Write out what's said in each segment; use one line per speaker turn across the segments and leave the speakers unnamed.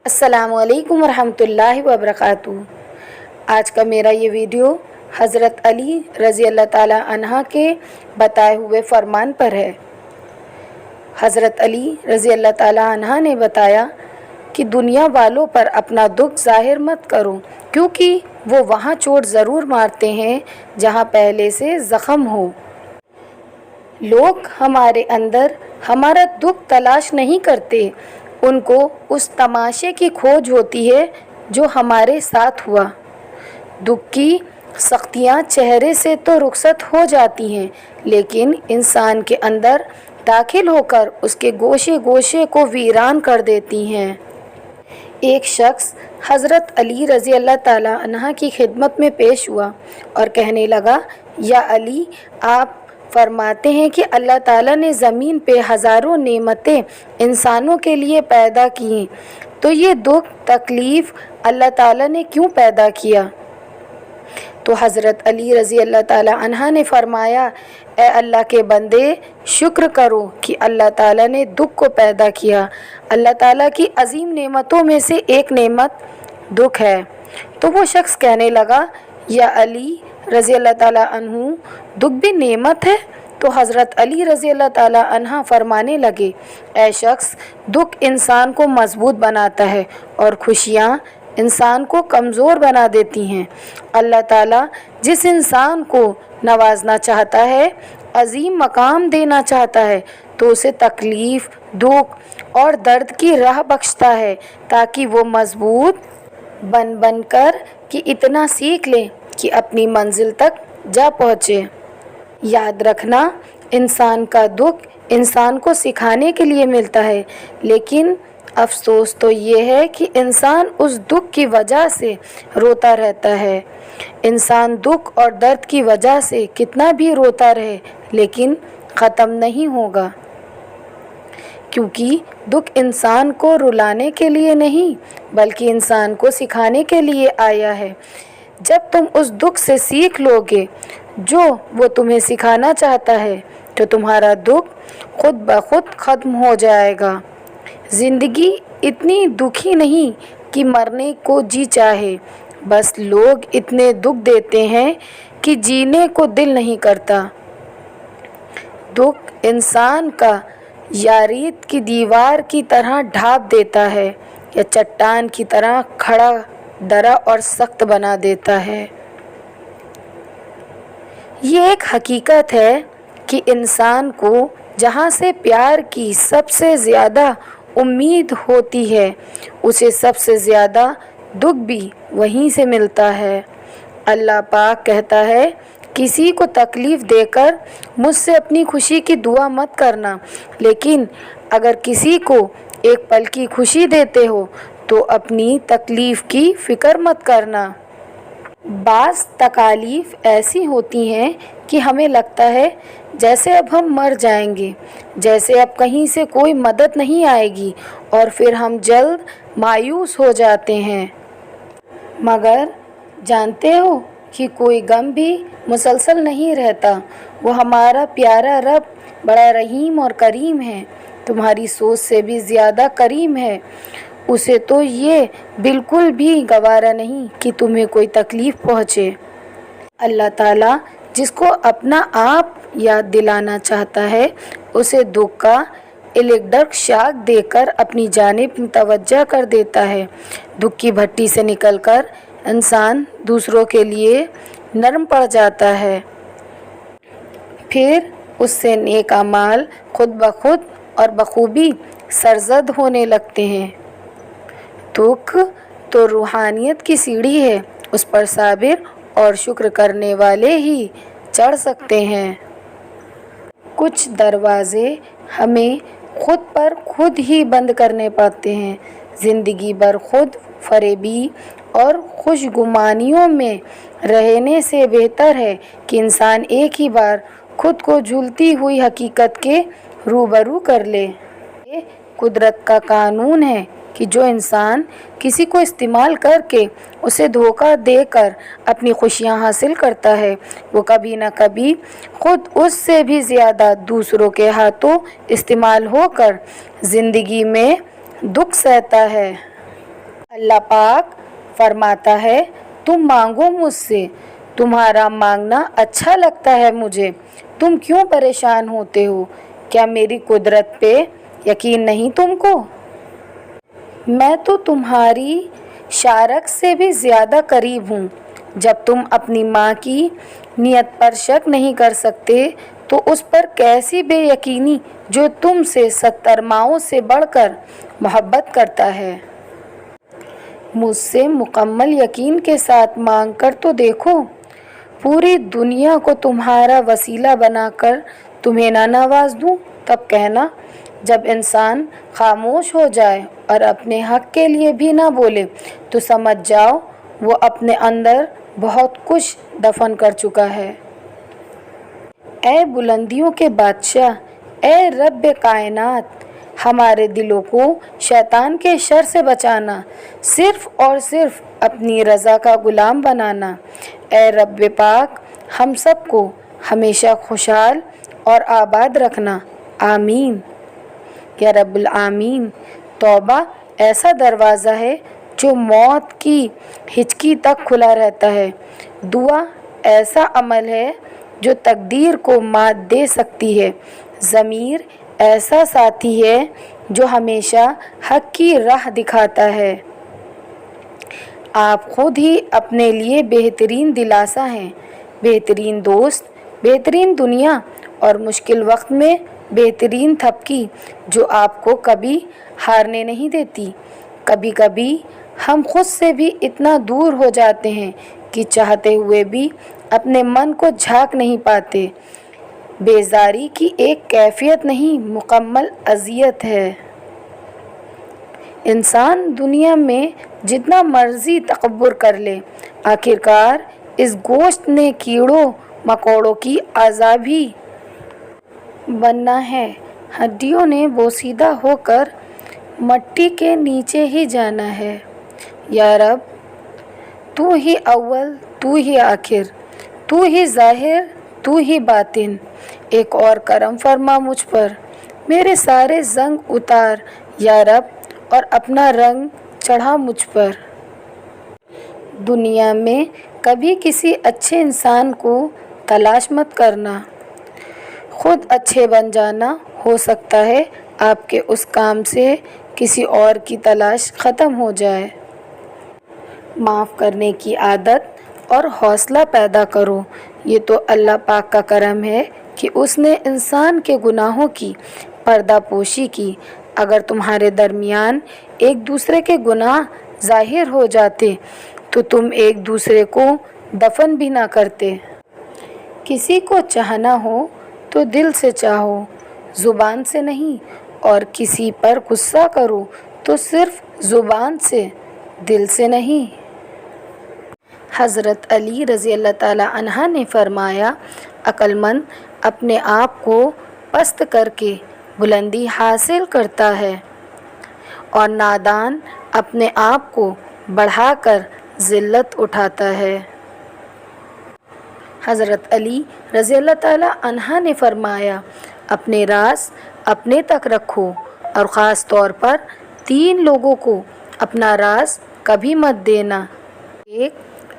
अस्सलामु अलैकुम वरहमतुल्लाहि वबरकातुहू। आज का मेरा ये वीडियो हज़रत अली रज़ी अल्लाह ताला अन्हा के बताए हुए फरमान पर है। हज़रत अली रज़ी अल्लाह ताला अन्हा ने बताया कि दुनिया वालों पर अपना दुख ज़ाहिर मत करो, क्योंकि वो वहाँ चोट ज़रूर मारते हैं जहाँ पहले से ज़ख़म हो। लोग हमारे अंदर हमारा दुख तलाश नहीं करते, उनको उस तमाशे की खोज होती है जो हमारे साथ हुआ। दुख की सख्तियाँ चेहरे से तो रुखसत हो जाती हैं, लेकिन इंसान के अंदर दाखिल होकर उसके गोशे गोशे को वीरान कर देती हैं। एक शख्स हज़रत अली रज़ी अल्लाह ताला अन्हा की खिदमत में पेश हुआ और कहने लगा, या अली, आप फरमाते हैं कि अल्लाह ताला ने ज़मीन पे हज़ारों नेमतें इंसानों के लिए पैदा की, तो ये दुख तकलीफ़ अल्लाह ताला ने क्यों पैदा किया? तो हज़रत अली रज़ी अल्लाह ताला अन्हा ने फरमाया, ए अल्लाह के बंदे, शुक्र करो कि अल्लाह ताला ने दुख को पैदा किया। अल्लाह ताला की अजीम नेमतों में से एक नेमत दुख है। तो वो शख्स कहने लगा, या अली रज़ी अल्लाह ताला अन्हु, दुख भी नेमत है? तो हज़रत अली रज़ी अल्लाह ताला अन्हा फरमाने लगे, ऐ शख्स, दुख इंसान को मजबूत बनाता है और खुशियाँ इंसान को कमज़ोर बना देती हैं। अल्लाह ताला जिस इंसान को नवाजना चाहता है, अजीम मकाम देना चाहता है, तो उसे तकलीफ़, दुख और दर्द की राह बख्शता है, ताकि वो मजबूत बन कर कि इतना सीख ले कि अपनी मंजिल तक जा पहुँचे। याद रखना, इंसान का दुख इंसान को सिखाने के लिए मिलता है, लेकिन अफसोस तो ये है कि इंसान उस दुख की वजह से रोता रहता है। इंसान दुख और दर्द की वजह से कितना भी रोता रहे, लेकिन ख़त्म नहीं होगा, क्योंकि दुख इंसान को रुलाने के लिए नहीं, बल्कि इंसान को सिखाने के लिए आया है। जब तुम उस दुख से सीख लोगे जो वो तुम्हें सिखाना चाहता है, तो तुम्हारा दुख खुद ब खुद ख़त्म हो जाएगा। ज़िंदगी इतनी दुखी नहीं कि मरने को जी चाहे, बस लोग इतने दुख देते हैं कि जीने को दिल नहीं करता। दुख इंसान का या रेत की दीवार की तरह ढाँप देता है, या चट्टान की तरह खड़ा दरा और सख्त बना देता है। ये एक हकीकत है कि इंसान को जहाँ से प्यार की सबसे ज़्यादा उम्मीद होती है, उसे सबसे ज़्यादा दुख भी वहीं से मिलता है। अल्लाह पाक कहता है, किसी को तकलीफ़ देकर मुझसे अपनी खुशी की दुआ मत करना, लेकिन अगर किसी को एक पल की खुशी देते हो तो अपनी तकलीफ़ की फ़िक्र मत करना। बाज़ तकालीफ़ ऐसी होती हैं कि हमें लगता है जैसे अब हम मर जाएंगे, जैसे अब कहीं से कोई मदद नहीं आएगी, और फिर हम जल्द मायूस हो जाते हैं। मगर जानते हो कि कोई गम भी मुसलसल नहीं रहता। वो हमारा प्यारा रब बड़ा रहीम और करीम है, तुम्हारी सोच से भी ज़्यादा करीम है। उसे तो ये बिल्कुल भी गवारा नहीं कि तुम्हें कोई तकलीफ़ पहुँचे। अल्लाह ताला जिसको अपना आप याद दिलाना चाहता है, उसे दुख का इलेक्ट्रिक शॉक देकर अपनी जानिब मुतवज्जा कर देता है। दुख की भट्टी से निकलकर इंसान दूसरों के लिए नरम पड़ जाता है, फिर उससे नेक अमाल खुद ब खुद और बखूबी सरजद होने लगते हैं। दुख तो रूहानियत की सीढ़ी है, उस पर साबिर और शुक्र करने वाले ही चढ़ सकते हैं। कुछ दरवाज़े हमें खुद पर खुद ही बंद करने पड़ते हैं। ज़िंदगी भर खुद फरेबी और खुशगुमानियों में रहने से बेहतर है कि इंसान एक ही बार खुद को झूलती हुई हकीकत के रूबरू कर ले। ये कुदरत का कानून है कि जो इंसान किसी को इस्तेमाल करके उसे धोखा देकर अपनी खुशियाँ हासिल करता है, वो कभी ना कभी खुद उससे भी ज़्यादा दूसरों के हाथों इस्तेमाल होकर ज़िंदगी में दुख सहता है। अल्लाह पाक फरमाता है, तुम मांगो मुझसे, तुम्हारा मांगना अच्छा लगता है मुझे, तुम क्यों परेशान होते हो? क्या मेरी कुदरत पे यकीन नहीं तुमको? मैं तो तुम्हारी शारक से भी ज़्यादा करीब हूँ। जब तुम अपनी माँ की नियत पर शक नहीं कर सकते तो उस पर कैसी बेयकीनी जो तुमसे 70 माओं से बढ़कर मोहब्बत करता है। मुझसे मुकम्मल यकीन के साथ मांग कर तो देखो, पूरी दुनिया को तुम्हारा वसीला बनाकर तुम्हें ना नवाज दूँ तब कहना। जब इंसान खामोश हो जाए और अपने हक के लिए भी ना बोले तो समझ जाओ वो अपने अंदर बहुत कुछ दफन कर चुका है। ऐ बुलंदियों के बादशाह, ऐ रब्बे कायनात, हमारे दिलों को शैतान के शर से बचाना, सिर्फ़ और सिर्फ अपनी रज़ा का ग़ुलाम बनाना। ऐ रब्बे पाक, हम सबको हमेशा खुशहाल और आबाद रखना। आमीन या रब्बुल आमीन। तौबा ऐसा दरवाज़ा है जो मौत की हिचकी तक खुला रहता है। दुआ ऐसा अमल है जो तकदीर को मात दे सकती है। ज़मीर ऐसा साथी है जो हमेशा हक की राह दिखाता है। आप खुद ही अपने लिए बेहतरीन दिलासा हैं, बेहतरीन दोस्त, बेहतरीन दुनिया और मुश्किल वक्त में बेहतरीन थपकी जो आपको कभी हारने नहीं देती। कभी कभी हम खुद से भी इतना दूर हो जाते हैं कि चाहते हुए भी अपने मन को झांक नहीं पाते। बेजारी की एक कैफियत नहीं, मुकम्मल अज़ियत है। इंसान दुनिया में जितना मर्जी तकब्बुर कर ले, आखिरकार इस गोश्त ने कीड़ों मकोड़ों की आज़ाब ही बनना है। हड्डियों ने बोसीदा होकर मट्टी के नीचे ही जाना है। या रब, तू ही अव्वल, तू ही आखिर, तू ही ज़ाहिर, तू ही बातिन। एक और करम फरमा मुझ पर, मेरे सारे ज़ंग उतार या रब, और अपना रंग चढ़ा मुझ पर। दुनिया में कभी किसी अच्छे इंसान को तलाश मत करना, खुद अच्छे बन जाना। हो सकता है आपके उस काम से किसी और की तलाश ख़त्म हो जाए। माफ़ करने की आदत और हौसला पैदा करो। ये तो अल्लाह पाक का करम है कि उसने इंसान के गुनाहों की पर्दापोशी की। अगर तुम्हारे दरमियान एक दूसरे के गुनाह ज़ाहिर हो जाते तो तुम एक दूसरे को दफन भी ना करते। किसी को चाहना हो तो दिल से चाहो, ज़ुबान से नहीं, और किसी पर गुस्सा करो तो सिर्फ़ ज़ुबान से, दिल से नहीं। हज़रत अली रज़ी अल्लाह ताला अन्हा ने फरमाया, अक्लमंद अपने आप को पस्त करके बुलंदी हासिल करता है और नादान अपने आप को बढ़ाकर ज़िल्लत उठाता है। हज़रत अली रज़ी अल्लाह ताला अन्हा ने फरमाया, अपने राज अपने तक रखो और ख़ास तौर पर 3 लोगों को अपना राज कभी मत देना। एक,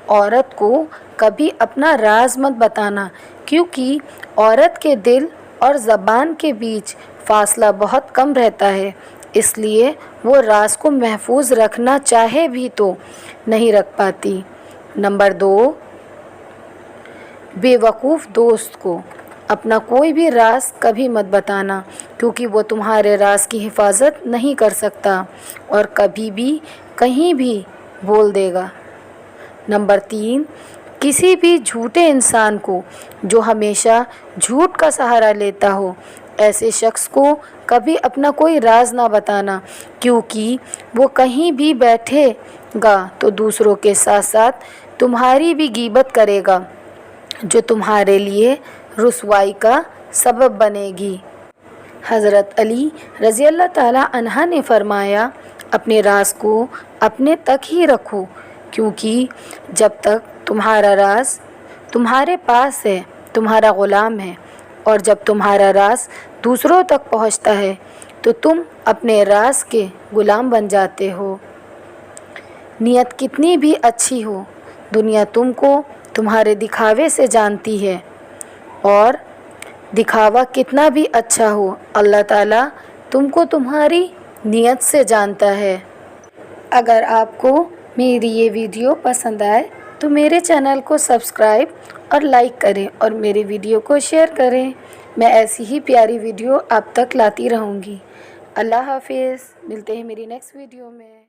औरत को कभी अपना राज मत बताना, क्योंकि औरत के दिल और ज़बान के बीच फ़ासला बहुत कम रहता है, इसलिए वो राज को महफूज रखना चाहे भी तो नहीं रख पाती। नंबर 2, बेवकूफ़ दोस्त को अपना कोई भी राज कभी मत बताना, क्योंकि वो तुम्हारे राज की हिफाजत नहीं कर सकता और कभी भी कहीं भी बोल देगा। नंबर 3, किसी भी झूठे इंसान को जो हमेशा झूठ का सहारा लेता हो, ऐसे शख्स को कभी अपना कोई राज ना बताना, क्योंकि वो कहीं भी बैठेगा तो दूसरों के साथ साथ तुम्हारी भी गीबत करेगा, जो तुम्हारे लिए रुसवाई का सबब बनेगी। हज़रत अली रज़ी अल्लाह ताला अन्हा ने फरमाया, अपने राज को अपने तक ही रखो, क्योंकि जब तक तुम्हारा राज तुम्हारे पास है तुम्हारा ग़ुलाम है, और जब तुम्हारा राज दूसरों तक पहुंचता है तो तुम अपने राज के ग़ुलाम बन जाते हो। نیت کتنی بھی اچھی ہو، دنیا تم کو تمہارے دکھاوے سے جانتی ہے، اور دکھاوا کتنا بھی اچھا ہو، اللہ تعالیٰ تم کو تمہاری نیت سے جانتا ہے۔ اگر آپ کو میری یہ ویڈیو پسند آئے تو میرے چینل کو سبسکرائب اور لائک کریں اور میری ویڈیو کو شیئر کریں۔ میں ایسی ہی پیاری ویڈیو آپ تک لاتی رہوں گی۔ اللہ حافظ، ملتے ہیں میری نیکسٹ ویڈیو میں۔